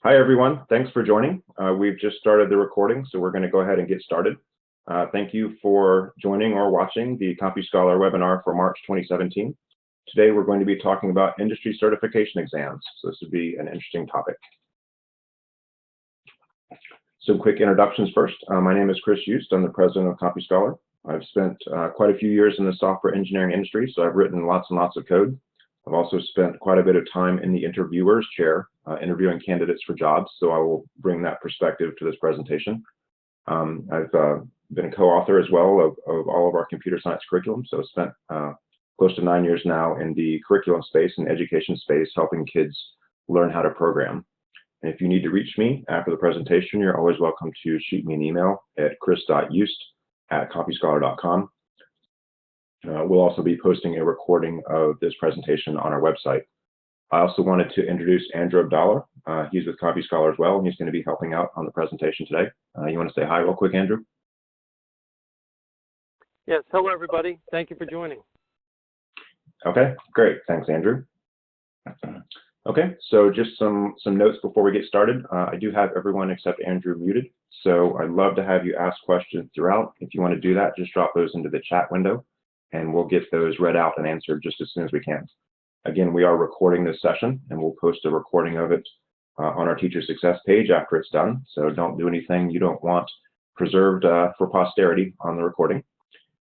Hi, everyone. Thanks for joining. We've just started the recording, so we're going to go ahead and get started. Thank you for joining or watching the CompuScholar webinar for March 2017. Today, we're going to be talking about industry certification exams, so this would be an interesting topic. Some quick introductions first. My name is Chris Just. I'm the president of CompuScholar. I've spent quite a few years in the software engineering industry, so I've written lots and lots of code. I've also spent quite a bit of time in the interviewer's chair, interviewing candidates for jobs, so I will bring that perspective to this presentation. I've been a co-author as well of all of our computer science curriculum, so I've spent close to 9 years now in the curriculum space and education space, helping kids learn how to program. And if you need to reach me after the presentation, you're always welcome to shoot me an email at chris.just@compuscholar.com. We'll also be posting a recording of this presentation on our website. I also wanted to introduce Andrew Abdallah. He's with CompuScholar as well, and he's going to be helping out on the presentation today. You want to say hi real quick, Andrew? Yes, hello everybody. Thank you for joining. Okay, great. Thanks, Andrew. Okay, so just some notes before we get started. I do have everyone except Andrew muted, so I'd love to have you ask questions throughout. If you want to do that, just drop those into the chat window, and we'll get those read out and answered just as soon as we can. Again, we are recording this session, and we'll post a recording of it on our Teacher Success page after it's done. So don't do anything you don't want preserved for posterity on the recording.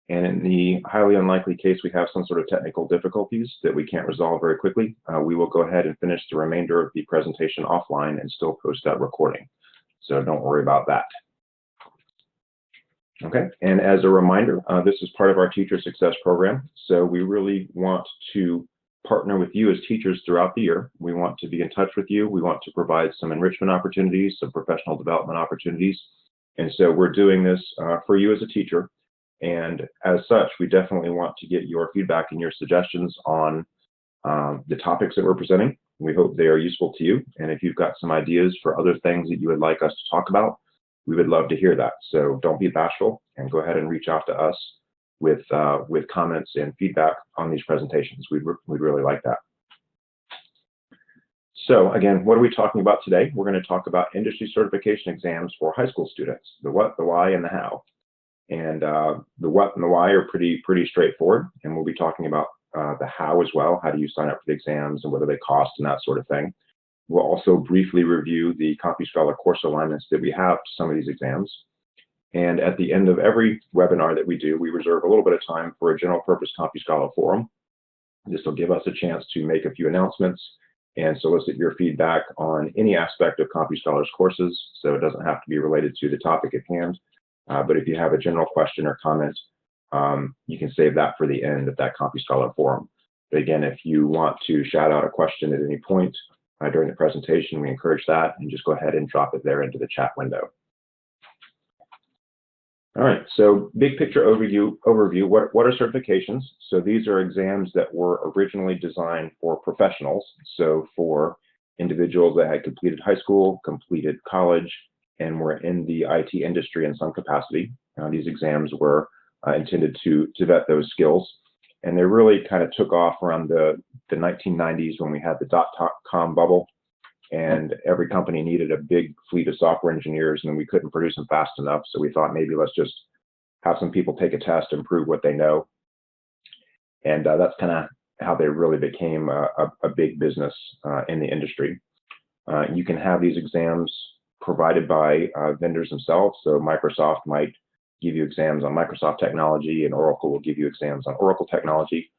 And in the highly unlikely case we have some sort of technical difficulties that we can't resolve very quickly, we will go ahead and finish the remainder of the presentation offline and still post that recording. So don't worry about that. Okay, and as a reminder, this is part of our Teacher Success program. So we really want to partner with you as teachers throughout the year. We want to be in touch with you. We want to provide some enrichment opportunities, some professional development opportunities. And so we're doing this for you as a teacher. And as such, we definitely want to get your feedback and your suggestions on the topics that we're presenting. We hope they are useful to you. And if you've got some ideas for other things that you would like us to talk about, we would love to hear that. So don't be bashful and go ahead and reach out to us with comments and feedback on these presentations. We'd really like that. So again, what are we talking about today? We're going to talk about industry certification exams for high school students, the what, the why, and the how. And the what and the why are pretty straightforward, and we'll be talking about the how as well. How do you sign up for the exams and what do they cost and that sort of thing. We'll also briefly review the CompuScholar course alignments that we have to some of these exams. And at the end of every webinar that we do, we reserve a little bit of time for a general purpose CompuScholar forum. This will give us a chance to make a few announcements and solicit your feedback on any aspect of CompuScholar's courses, so it doesn't have to be related to the topic at hand. But if you have a general question or comment, you can save that for the end of that CompuScholar forum. But again, if you want to shout out a question at any point during the presentation, we encourage that, and just go ahead and drop it there into the chat window. All right, so big picture overview. What are certifications? So these are exams that were originally designed for professionals, so for individuals that had completed high school, completed college, and were in the IT industry in some capacity. These exams were intended to vet those skills. And they really kind of took off around the 1990s when we had the dot-com bubble, and every company needed a big fleet of software engineers, and we couldn't produce them fast enough. So we thought maybe let's just have some people take a test and prove what they know. And that's kind of how they really became a big business in the industry. You can have these exams provided by vendors themselves. So Microsoft might give you exams on Microsoft technology, and Oracle will give you exams on Oracle technology.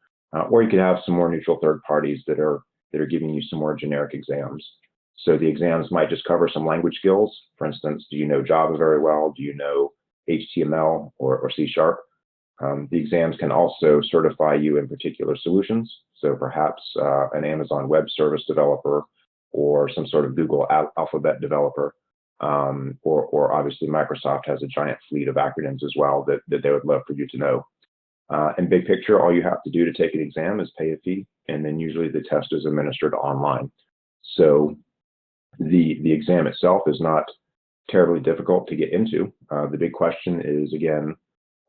Or you could have some more neutral third parties that are giving you some more generic exams. So the exams might just cover some language skills. For instance, do you know Java very well? Do you know HTML or C#? The exams can also certify you in particular solutions. So perhaps an Amazon Web Service developer, or some sort of Google Alphabet developer. Or obviously Microsoft has a giant fleet of acronyms as well that they would love for you to know. In big picture, all you have to do to take an exam is pay a fee, and then usually the test is administered online. So the exam itself is not terribly difficult to get into. The big question is, again,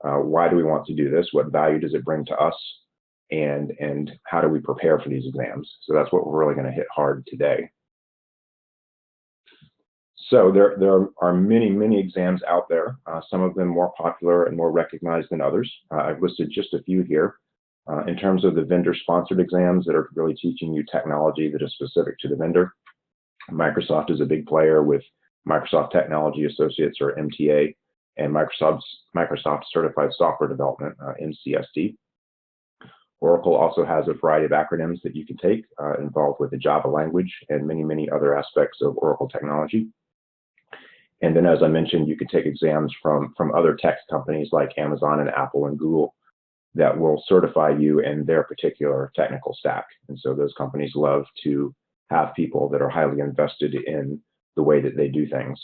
why do we want to do this? What value does it bring to us? And how do we prepare for these exams? So that's what we're really going to hit hard today. So there are many exams out there, some of them more popular and more recognized than others. I've listed just a few here. In terms of the vendor-sponsored exams that are really teaching you technology that is specific to the vendor, Microsoft is a big player with Microsoft Technology Associates, or MTA, and Microsoft Certified Software Development, MCSD. Oracle also has a variety of acronyms that you can take involved with the Java language and many other aspects of Oracle technology. And then, as I mentioned, you could take exams from other tech companies like Amazon and Apple and Google that will certify you in their particular technical stack. And so those companies love to have people that are highly invested in the way that they do things.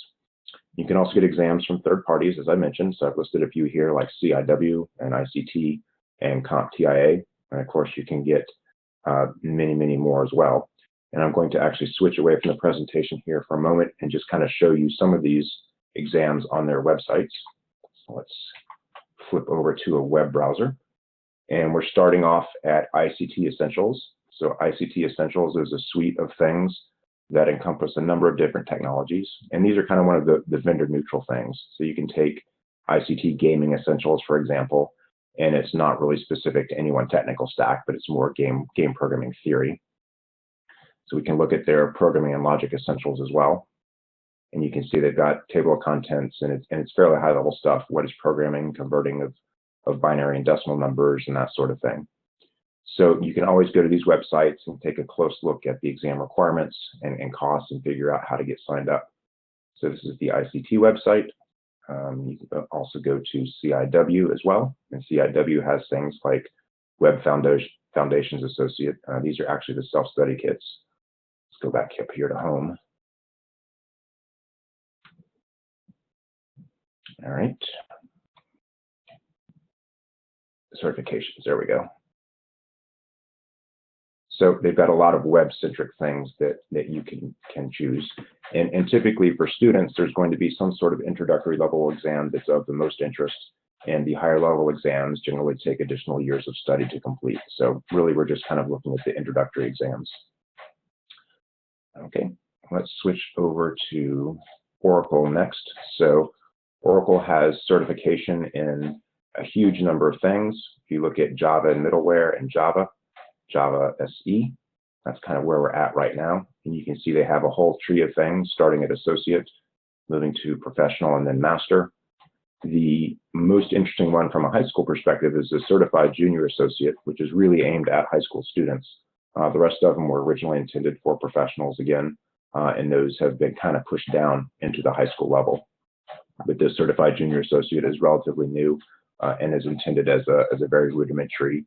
You can also get exams from third parties, as I mentioned. So I've listed a few here like CIW and ICT and CompTIA. And of course, you can get many more as well. And I'm going to actually switch away from the presentation here for a moment and just kind of show you some of these exams on their websites. So let's flip over to a web browser. And we're starting off at ICT Essentials. So ICT Essentials is a suite of things that encompass a number of different technologies. And these are kind of one of the vendor neutral things. So you can take ICT Gaming Essentials, for example, and it's not really specific to any one technical stack, but it's more game programming theory. So we can look at their Programming and Logic Essentials as well. And you can see they've got table of contents, and it's fairly high level stuff. What is programming, converting of binary and decimal numbers, and that sort of thing. So you can always go to these websites and take a close look at the exam requirements and costs and figure out how to get signed up. So this is the ICT website. You can also go to CIW as well. And CIW has things like Web Foundations Associate. These are actually the self-study kits. Let's go back up here to home. All right. Certifications, there we go. So they've got a lot of web-centric things that you can choose. And typically for students, there's going to be some sort of introductory level exam that's of the most interest. And the higher level exams generally take additional years of study to complete. So really, we're just kind of looking at the introductory exams. Okay, let's switch over to Oracle next. So Oracle has certification in a huge number of things. If you look at Java and middleware and Java SE, that's kind of where we're at right now. And you can see they have a whole tree of things, starting at associate, moving to professional, and then master. The most interesting one from a high school perspective is the certified junior associate, which is really aimed at high school students. The rest of them were originally intended for professionals again, and those have been kind of pushed down into the high school level. But this certified junior associate is relatively new and is intended as a very rudimentary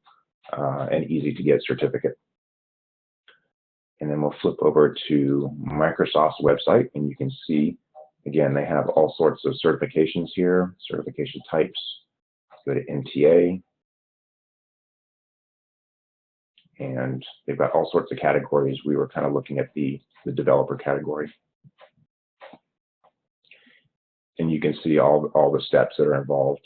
and easy to get certificate. And then we'll flip over to Microsoft's website, and you can see, again, they have all sorts of certifications here, certification types. Go to MTA, and they've got all sorts of categories. We were kind of looking at the developer category. And you can see all the steps that are involved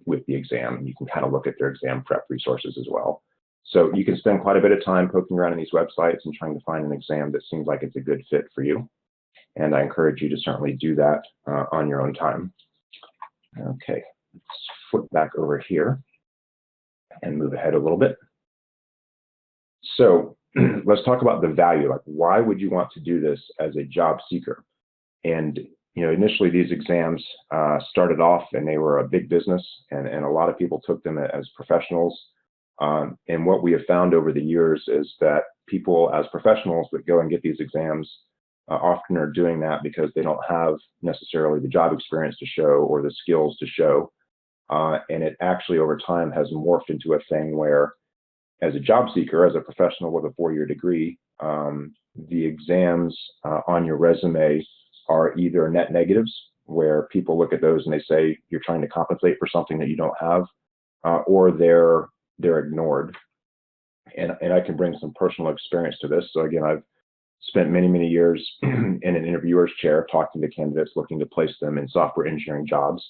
with the exam. And you can kind of look at their exam prep resources as well. So you can spend quite a bit of time poking around in these websites and trying to find an exam that seems like it's a good fit for you. And I encourage you to certainly do that on your own time. Okay, let's flip back over here and move ahead a little bit. So let's talk about the value. Like, why would you want to do this as a job seeker? And initially these exams started off and they were a big business, and a lot of people took them as professionals. And what we have found over the years is that people as professionals that go and get these exams often are doing that because they don't have necessarily the job experience to show or the skills to show. And it actually over time has morphed into a thing where, as a job seeker, as a professional with a 4-year degree, the exams on your resume are either net negatives, where people look at those and they say you're trying to compensate for something that you don't have, or they're ignored. And I can bring some personal experience to this. So again, I've spent many years in an interviewer's chair talking to candidates looking to place them in software engineering jobs.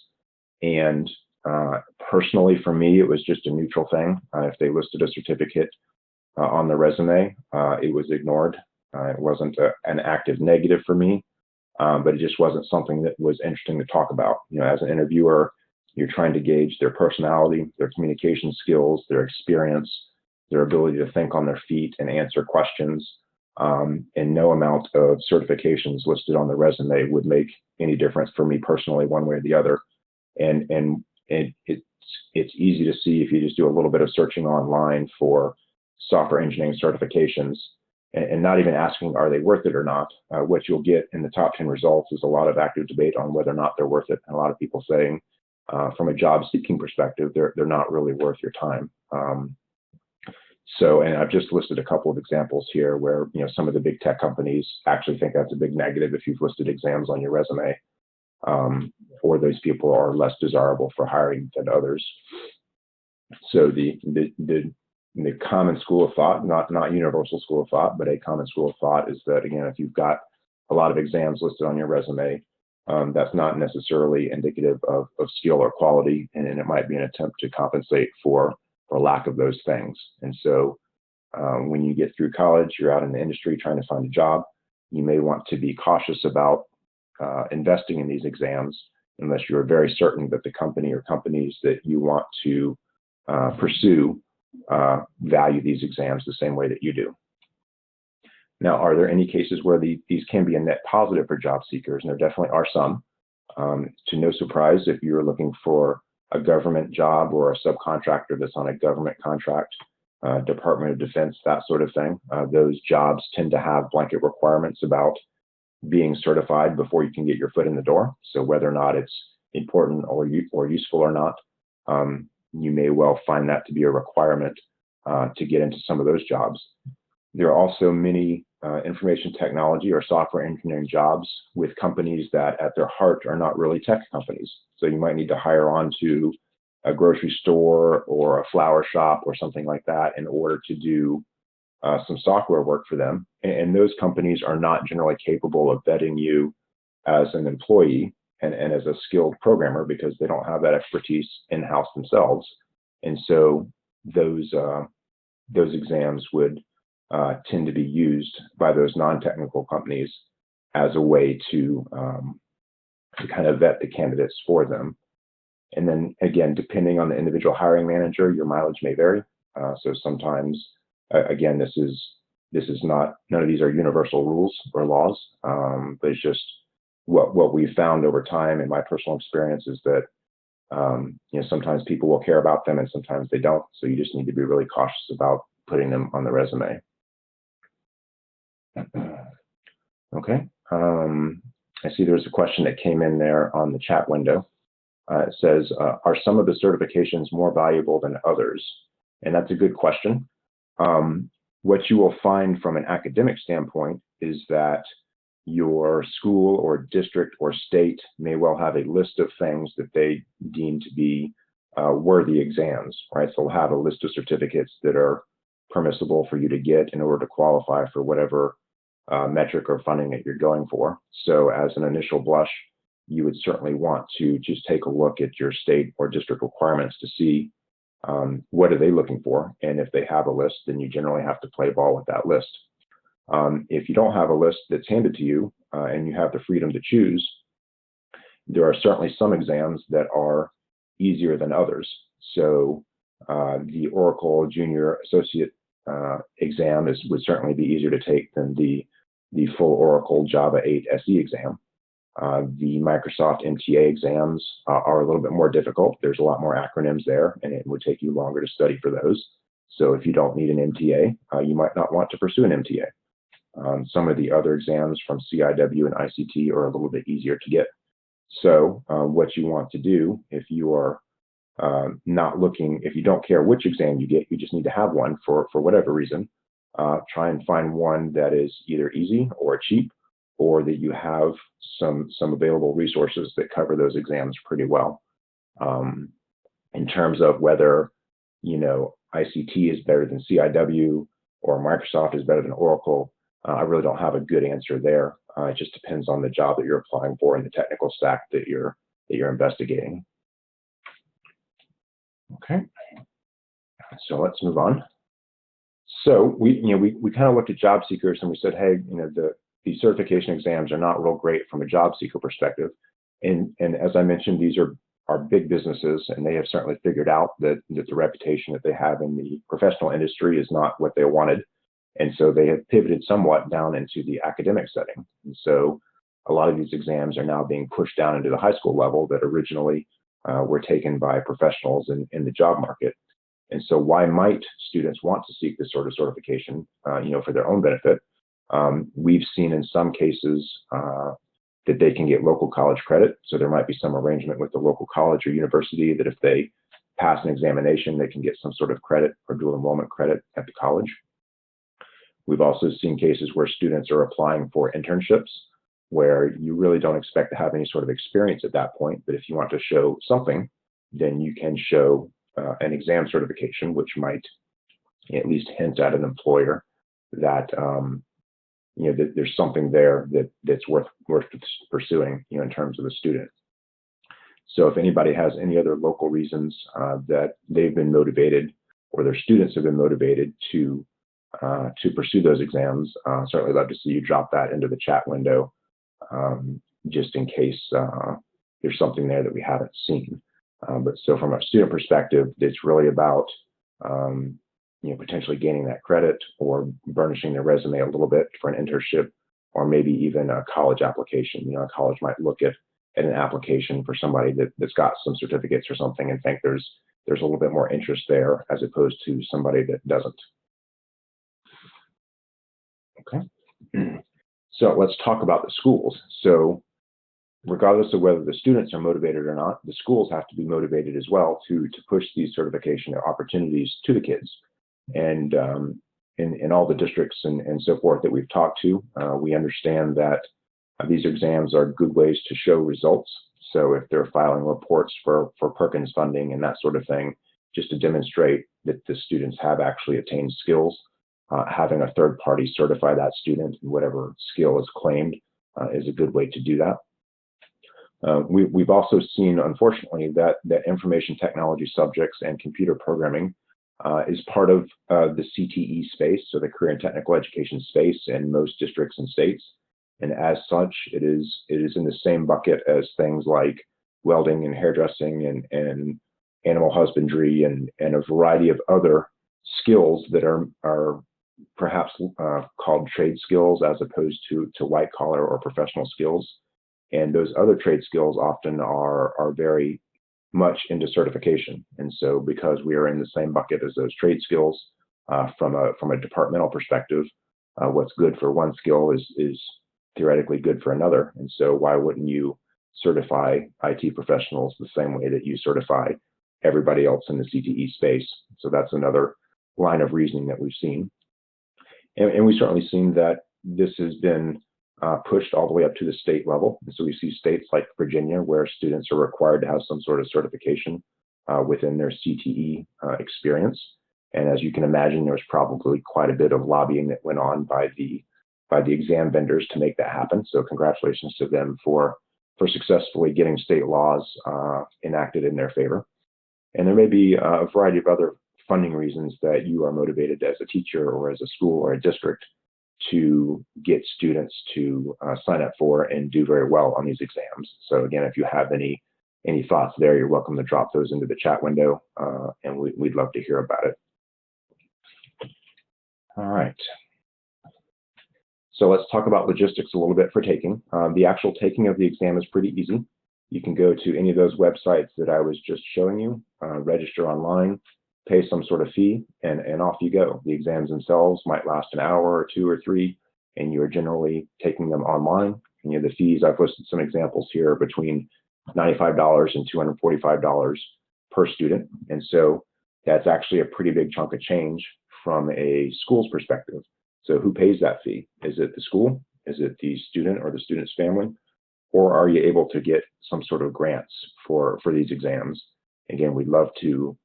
And personally, for me, it was just a neutral thing. If they listed a certificate on the resume, it was ignored. It wasn't an active negative for me. but it just wasn't something that was interesting to talk about. As an interviewer, you're trying to gauge their personality, their communication skills, their experience, their ability to think on their feet and answer questions. And no amount of certifications listed on the resume would make any difference for me personally, one way or the other. And it's easy to see if you just do a little bit of searching online for software engineering certifications and not even asking, are they worth it or not? What you'll get in the top 10 results is a lot of active debate on whether or not they're worth it. And a lot of people saying, from a job seeking perspective, they're not really worth your time. And I've just listed a couple of examples here where some of the big tech companies actually think that's a big negative if you've listed exams on your resume, or those people are less desirable for hiring than others. So the common school of thought, not universal school of thought, but a common school of thought is that, again, if you've got a lot of exams listed on your resume, that's not necessarily indicative of skill or quality, and it might be an attempt to compensate for lack of those things. And so when you get through college, you're out in the industry trying to find a job, you may want to be cautious about investing in these exams unless you're very certain that the company or companies that you want to pursue value these exams the same way that you do. Now, are there any cases where these can be a net positive for job seekers? And there definitely are some. To no surprise, if you're looking for a government job or a subcontractor that's on a government contract, Department of Defense, that sort of thing, those jobs tend to have blanket requirements about being certified before you can get your foot in the door. So whether or not it's important or useful or not, you may well find that to be a requirement to get into some of those jobs. There are also many information technology or software engineering jobs with companies that at their heart are not really tech companies. So you might need to hire on to a grocery store or a flower shop or something like that in order to do some software work for them. And those companies are not generally capable of vetting you as an employee and as a skilled programmer because they don't have that expertise in-house themselves. And so those exams would tend to be used by those non-technical companies as a way to kind of vet the candidates for them. And then again, depending on the individual hiring manager, your mileage may vary. So sometimes, again, this is not, none of these are universal rules or laws, but it's just what we've found over time in my personal experience is that sometimes people will care about them and sometimes they don't. So you just need to be really cautious about putting them on the resume. Okay. I see there's a question that came in there on the chat window. It says, are some of the certifications more valuable than others? And that's a good question. What you will find from an academic standpoint is that your school or district or state may well have a list of things that they deem to be worthy exams, right? So they'll have a list of certificates that are permissible for you to get in order to qualify for whatever metric or funding that you're going for. So as an initial blush, you would certainly want to just take a look at your state or district requirements to see what are they looking for. And if they have a list, then you generally have to play ball with that list. If you don't have a list that's handed to you and you have the freedom to choose, there are certainly some exams that are easier than others. So the Oracle Junior Associate exam would certainly be easier to take than the full Oracle Java 8 SE exam. The Microsoft MTA exams are a little bit more difficult. There's a lot more acronyms there, and it would take you longer to study for those. So if you don't need an MTA, you might not want to pursue an MTA. Some of the other exams from CIW and ICT are a little bit easier to get. So what you want to do, if you are not looking, if you don't care which exam you get, you just need to have one for whatever reason, try and find one that is either easy or cheap, or that you have some available resources that cover those exams pretty well. In terms of whether, ICT is better than CIW or Microsoft is better than Oracle, I really don't have a good answer there. It just depends on the job that you're applying for and the technical stack that you're investigating. Okay, so let's move on. So we kind of looked at job seekers and we said, hey, these certification exams are not real great from a job seeker perspective. And as I mentioned, these are big businesses, and they have certainly figured out that the reputation that they have in the professional industry is not what they wanted. And so they have pivoted somewhat down into the academic setting. And so a lot of these exams are now being pushed down into the high school level that originally were taken by professionals in the job market. And so why might students want to seek this sort of certification, for their own benefit? We've seen in some cases that they can get local college credit. So there might be some arrangement with the local college or university that if they pass an examination, they can get some sort of credit or dual enrollment credit at the college. We've also seen cases where students are applying for internships where you really don't expect to have any sort of experience at that point. But if you want to show something, then you can show an exam certification, which might at least hint at an employer that that there's something there that's worth pursuing, in terms of the student. So if anybody has any other local reasons that they've been motivated or their students have been motivated to pursue those exams, certainly love to see you drop that into the chat window, just in case there's something there that we haven't seen. But so from a student perspective, it's really about potentially gaining that credit or burnishing their resume a little bit for an internship, or maybe even a college application. A college might look at an application for somebody that's got some certificates or something and think there's a little bit more interest there as opposed to somebody that doesn't. Okay. So let's talk about the schools. So regardless of whether the students are motivated or not, the schools have to be motivated as well to push these certification opportunities to the kids. And in all the districts and so forth that we've talked to, we understand that these exams are good ways to show results. So if they're filing reports for Perkins funding and that sort of thing, just to demonstrate that the students have actually attained skills, having a third party certify that student in whatever skill is claimed is a good way to do that. We've also seen, unfortunately, that information technology subjects and computer programming is part of the CTE space, so the career and technical education space in most districts and states. And as such, it is in the same bucket as things like welding and hairdressing and animal husbandry and a variety of other skills that are perhaps called trade skills as opposed to white collar or professional skills. And those other trade skills often are very much into certification. And so because we are in the same bucket as those trade skills, from a departmental perspective, what's good for one skill is theoretically good for another. And so why wouldn't you certify IT professionals the same way that you certify everybody else in the CTE space? So that's another line of reasoning that we've seen. And we've certainly seen that this has been pushed all the way up to the state level. And so we see states like Virginia where students are required to have some sort of certification within their CTE experience. And as you can imagine, there was probably quite a bit of lobbying that went on by the exam vendors to make that happen. So congratulations to them for successfully getting state laws enacted in their favor. And there may be a variety of other funding reasons that you are motivated as a teacher or as a school or a district to get students to sign up for and do very well on these exams. So again, if you have any thoughts there, you're welcome to drop those into the chat window, and we'd love to hear about it. All right. So let's talk about logistics a little bit for taking. The actual taking of the exam is pretty easy. You can go to any of those websites that I was just showing you, register online, pay some sort of fee, and off you go. The exams themselves might last an hour or 2 or 3, and you're generally taking them online. And the fees, I've listed some examples here, between $95 and $245 per student. And so that's actually a pretty big chunk of change from a school's perspective. So who pays that fee? Is it the school? Is it the student or the student's family? Or are you able to get some sort of grants for these exams? Again, we'd love to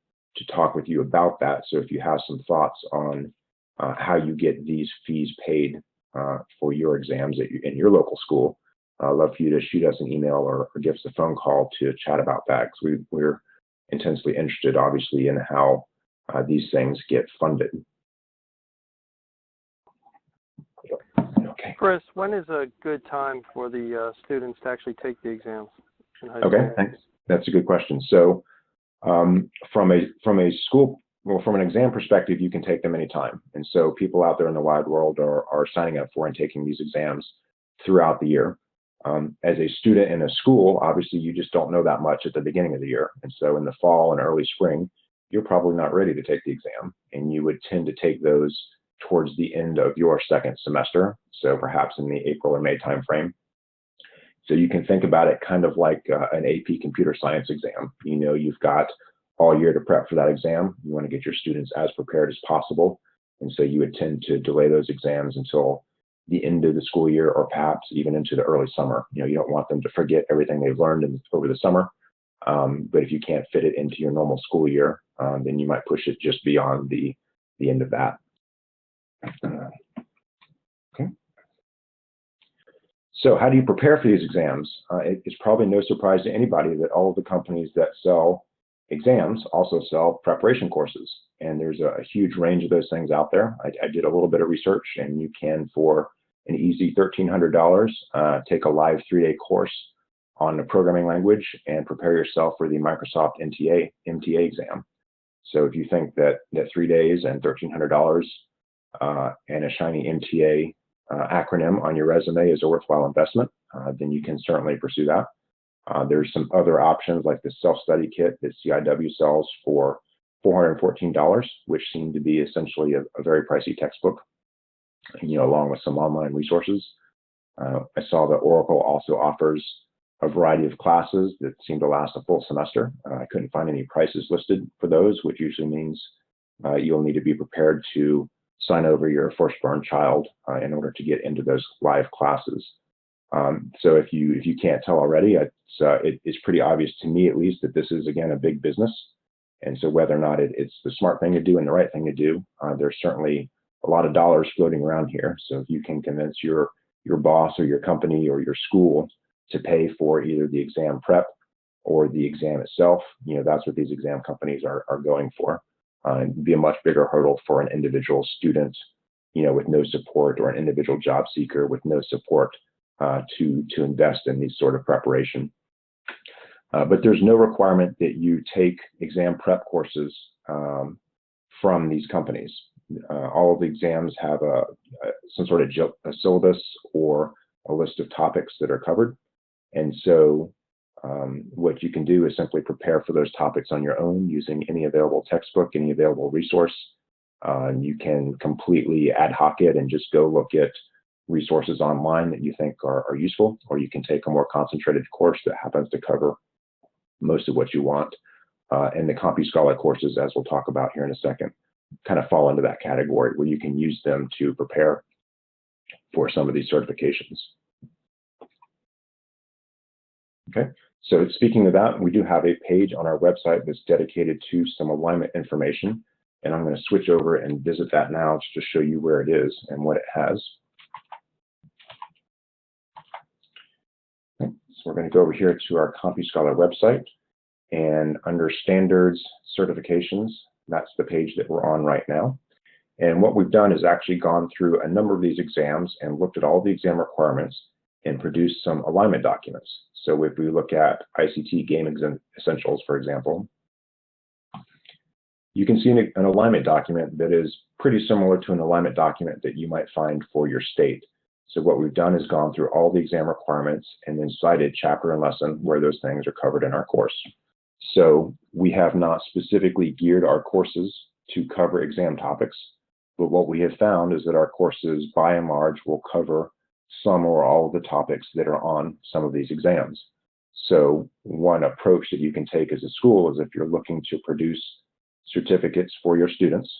talk with you about that. So if you have some thoughts on how you get these fees paid for your exams in your local school, I'd love for you to shoot us an email or give us a phone call to chat about that, because we're intensely interested, obviously, in how these things get funded. Chris, when is a good time for the students to actually take the exams in high Okay, school? thanks. That's a good question. So from an exam perspective, you can take them anytime. And so people out there in the wide world are signing up for and taking these exams throughout the year. As a student in a school, obviously you just don't know that much at the beginning of the year. And so in the fall and early spring, you're probably not ready to take the exam, and you would tend to take those towards the end of your second semester. So perhaps in the April or May timeframe. So you can think about it kind of like an AP computer science exam. You know, you've got all year to prep for that exam. You want to get your students as prepared as possible. And so you would tend to delay those exams until the end of the school year, or perhaps even into the early summer. You know, you don't want them to forget everything they've learned over the summer. But if you can't fit it into your normal school year, then you might push it just beyond the end of that. Okay. So how do you prepare for these exams? It's probably no surprise to anybody that all of the companies that sell exams also sell preparation courses. And there's a huge range of those things out there. I did a little bit of research, and you can, for an easy $1,300, take a live 3-day course on the programming language and prepare yourself for the Microsoft MTA exam. So if you think that 3 days and $1,300 and a shiny MTA acronym on your resume is a worthwhile investment, then you can certainly pursue that. There's some other options like the self-study kit that CIW sells for $414, which seem to be essentially a very pricey textbook, you know, along with some online resources. I saw that Oracle also offers a variety of classes that seem to last a full semester. I couldn't find any prices listed for those, which usually means you'll need to be prepared to sign over your firstborn child in order to get into those live classes. So if you can't tell already, it's pretty obvious to me, at least, that this is, again, a big business. And so whether or not it's the smart thing to do and the right thing to do, there's certainly a lot of dollars floating around here. So if you can convince your boss or your company or your school to pay for either the exam prep or the exam itself, you know, that's what these exam companies are going for. It'd be a much bigger hurdle for an individual student, you know, with no support, or an individual job seeker with no support to invest in these sort of preparation. But there's no requirement that you take exam prep courses from these companies. All of the exams have some sort of a syllabus or a list of topics that are covered. And so what you can do is simply prepare for those topics on your own using any available textbook, any available resource. You can completely ad hoc it and just go look at resources online that you think are useful, or you can take a more concentrated course that happens to cover most of what you want. And the CompuScholar courses, as we'll talk about here in a second, kind of fall into that category where you can use them to prepare for some of these certifications. Okay, so speaking of that, we do have a page on our website that's dedicated to some alignment information, and I'm going to switch over and visit that now to show you where it is and what it has. Okay, so we're going to go over here to our CompuScholar website, and under Standards Certifications, that's the page that we're on right now. And what we've done is actually gone through a number of these exams and looked at all the exam requirements and produced some alignment documents. So if we look at ICT Game Essentials, for example, you can see an alignment document that is pretty similar to an alignment document that you might find for your state. So what we've done is gone through all the exam requirements and then cited chapter and lesson where those things are covered in our course. So we have not specifically geared our courses to cover exam topics, but what we have found is that our courses, by and large, will cover some or all of the topics that are on some of these exams. So one approach that you can take as a school is if you're looking to produce certificates for your students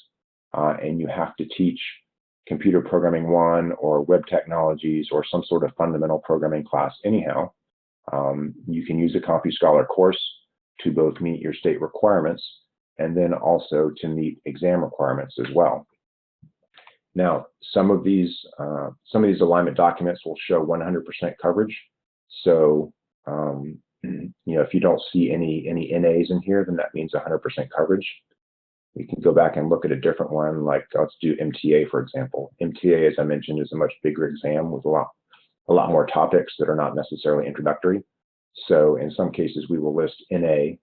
and you have to teach Computer Programming 1 or Web Technologies or some sort of fundamental programming class anyhow, you can use a CompuScholar course to both meet your state requirements and then also to meet exam requirements as well. Now, some of these alignment documents will show 100% coverage. So, you know, if you don't see any NAs in here, then that means 100% coverage. We can go back and look at a different one, like let's do MTA, for example. MTA, as I mentioned, is a much bigger exam with a lot more topics that are not necessarily introductory. So in some cases, we will list NA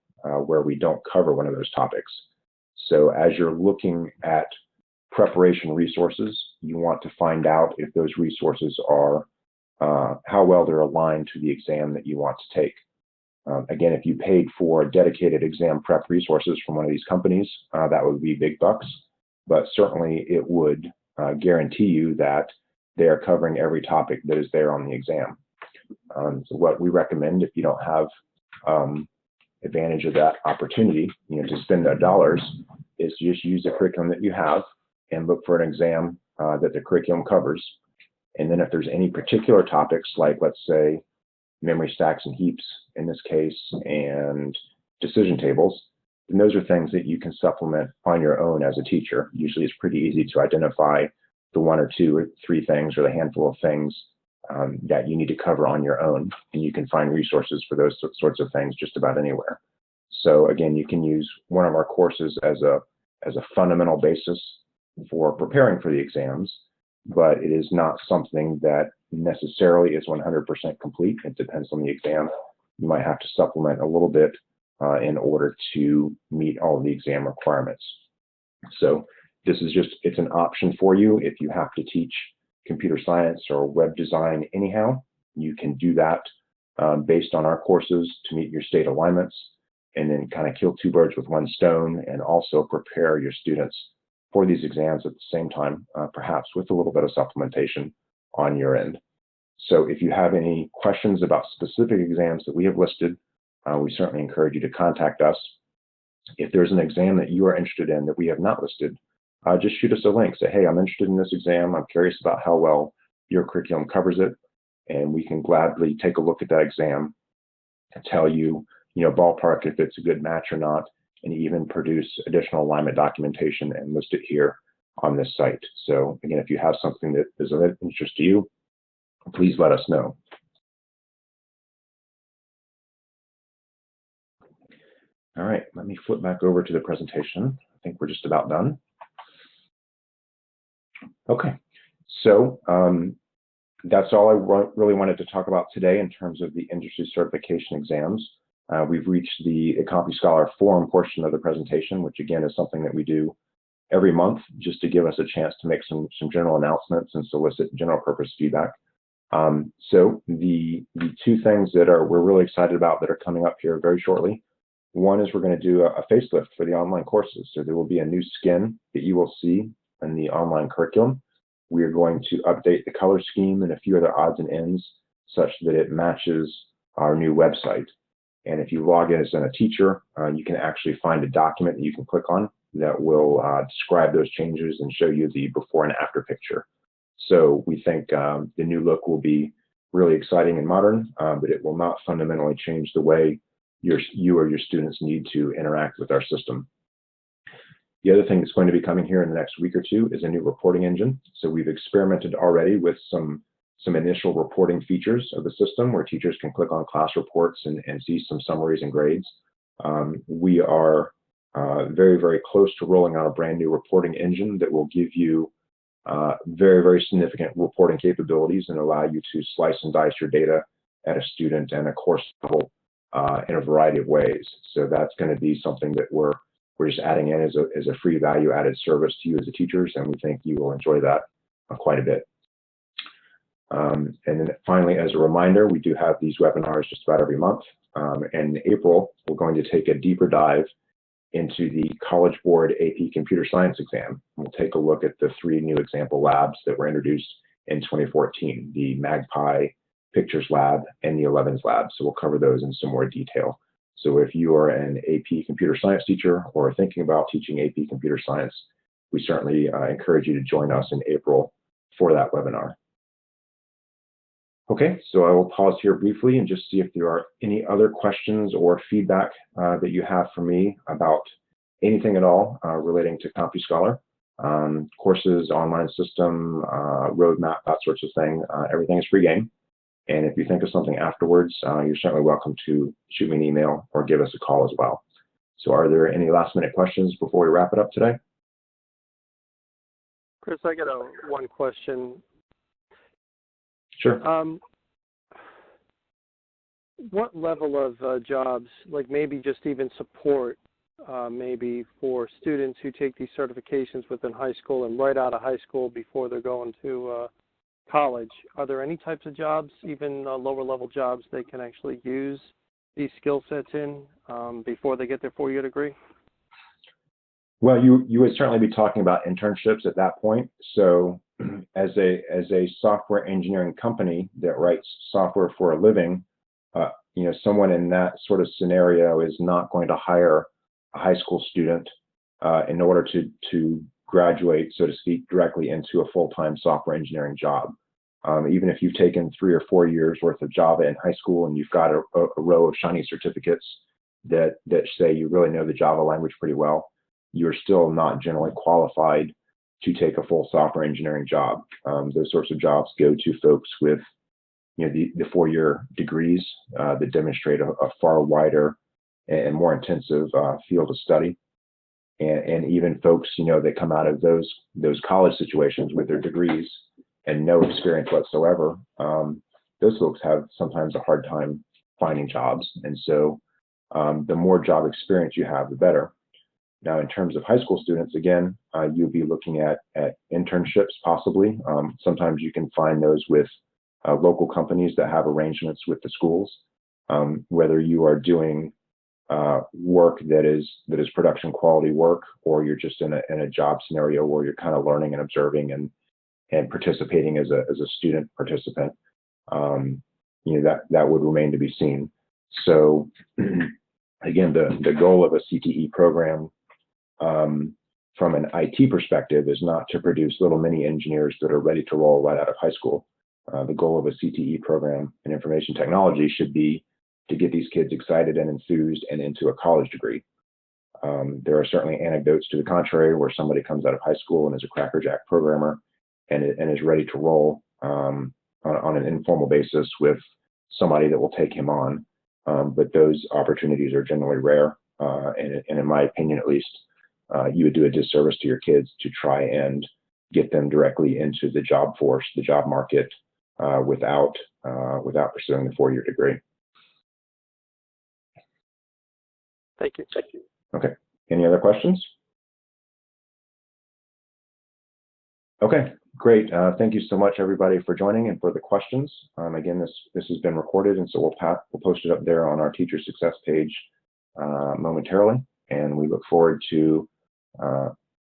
where we don't cover one of those topics. So as you're looking at preparation resources, you want to find out if those resources are, how well they're aligned to the exam that you want to take. Again, if you paid for dedicated exam prep resources from one of these companies, that would be big bucks, but certainly it would guarantee you that they are covering every topic that is there on the exam. So what we recommend, if you don't have advantage of that opportunity, to spend $dollars, is to just use the curriculum that you have and look for an exam that the curriculum covers. And then if there's any particular topics, like let's say memory stacks and heaps in this case, and decision tables, then those are things that you can supplement on your own as a teacher. Usually it's pretty easy to identify the one or two or three things or the handful of things that you need to cover on your own, and you can find resources for those sorts of things just about anywhere. So again, you can use one of our courses as a fundamental basis for preparing for the exams, but it is not something that necessarily is 100% complete. It depends on the exam. You might have to supplement a little bit in order to meet all of the exam requirements. So this is just, it's an option for you. If you have to teach computer science or web design anyhow, you can do that based on our courses to meet your state alignments, and then kind of kill two birds with one stone, and also prepare your students for these exams at the same time, perhaps with a little bit of supplementation on your end. So if you have any questions about specific exams that we have listed, we certainly encourage you to contact us. If there's an exam that you are interested in that we have not listed, just shoot us a link. Say, hey, I'm interested in this exam. I'm curious about how well your curriculum covers it. And we can gladly take a look at that exam and tell you, ballpark if it's a good match or not, and even produce additional alignment documentation and list it here on this site. So again, if you have something that is of interest to you, please let us know. All right, let me flip back over to the presentation. I think we're just about done. Okay, so that's all I really wanted to talk about today in terms of the industry certification exams. We've reached the CompuScholar forum portion of the presentation, which again is something that we do every month just to give us a chance to make some general announcements and solicit general purpose feedback. So the two things that we're really excited about that are coming up here very shortly. One is we're going to do a facelift for the online courses. So there will be a new skin that you will see in the online curriculum. We are going to update the color scheme and a few other odds and ends such that it matches our new website. And if you log in as a teacher, you can actually find a document that you can click on that will describe those changes and show you the before and after picture. So we think the new look will be really exciting and modern, but it will not fundamentally change the way you or your students need to interact with our system. The other thing that's going to be coming here in the next week or two is a new reporting engine. So we've experimented already with some initial reporting features of the system where teachers can click on class reports and see some summaries and grades. We are very, very close to rolling out a brand new reporting engine that will give you very, very significant reporting capabilities and allow you to slice and dice your data at a student and a course level in a variety of ways. So that's going to be something that we're just adding in as a free value added service to you as the teachers, and we think you will enjoy that quite a bit. And then finally, as a reminder, we do have these webinars just about every month. And in April, we're going to take a deeper dive into the College Board AP Computer Science exam. We'll take a look at the 3 new example labs that were introduced in 2014, the Magpie Pictures Lab and the 11s Lab. So we'll cover those in some more detail. So if you are an AP Computer Science teacher or thinking about teaching AP Computer Science, we certainly encourage you to join us in April for that webinar. Okay, so I will pause here briefly and just see if there are any other questions or feedback that you have for me about anything at all relating to CompuScholar, courses, online system, roadmap, that sorts of thing. Everything is free game. And if you think of something afterwards, you're certainly welcome to shoot me an email or give us a call as well. So are there any last minute questions before we wrap it up today? Chris, I got one question. Sure. What level of jobs, like maybe just even support, maybe for students who take these certifications within high school and right out of high school before they're going to college, are there any types of jobs, even lower level jobs, they can actually use these skill sets in before they get their 4-year degree? Well, you would certainly be talking about internships at that point. So as a software engineering company that writes software for a living, someone in that sort of scenario is not going to hire a high school student in order to graduate, so to speak, directly into a full-time software engineering job. Even if you've taken 3 or 4 years worth of Java in high school and you've got a row of shiny certificates that say you really know the Java language pretty well, you're still not generally qualified to take a full software engineering job. Those sorts of jobs go to folks with the 4-year degrees that demonstrate a far wider and more intensive field of study. And even folks, that come out of those college situations with their degrees and no experience whatsoever, those folks have sometimes a hard time finding jobs. And so the more job experience you have, the better. Now, in terms of high school students, again, you'll be looking at internships possibly. Sometimes you can find those with local companies that have arrangements with the schools. Whether you are doing work that is production quality work, or you're just in a job scenario where you're kind of learning and observing and participating as a student participant, that would remain to be seen. So again, the goal of a CTE program from an IT perspective is not to produce little mini engineers that are ready to roll right out of high school. The goal of a CTE program in information technology should be to get these kids excited and enthused and into a college degree. There are certainly anecdotes to the contrary where somebody comes out of high school and is a crackerjack programmer and is ready to roll on an informal basis with somebody that will take him on. But those opportunities are generally rare. And in my opinion, at least, you would do a disservice to your kids to try and get them directly into the job force, the job market, without pursuing the 4-year degree. Thank you. Okay. Any other questions? Okay, great. Thank you so much, everybody, for joining and for the questions. Again, this has been recorded, and so we'll post it up there on our Teacher Success page momentarily. And we look forward to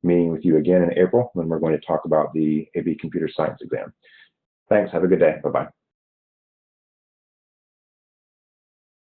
meeting with you again in April when we're going to talk about the AB Computer Science exam. Thanks. Have a good day. Bye-bye.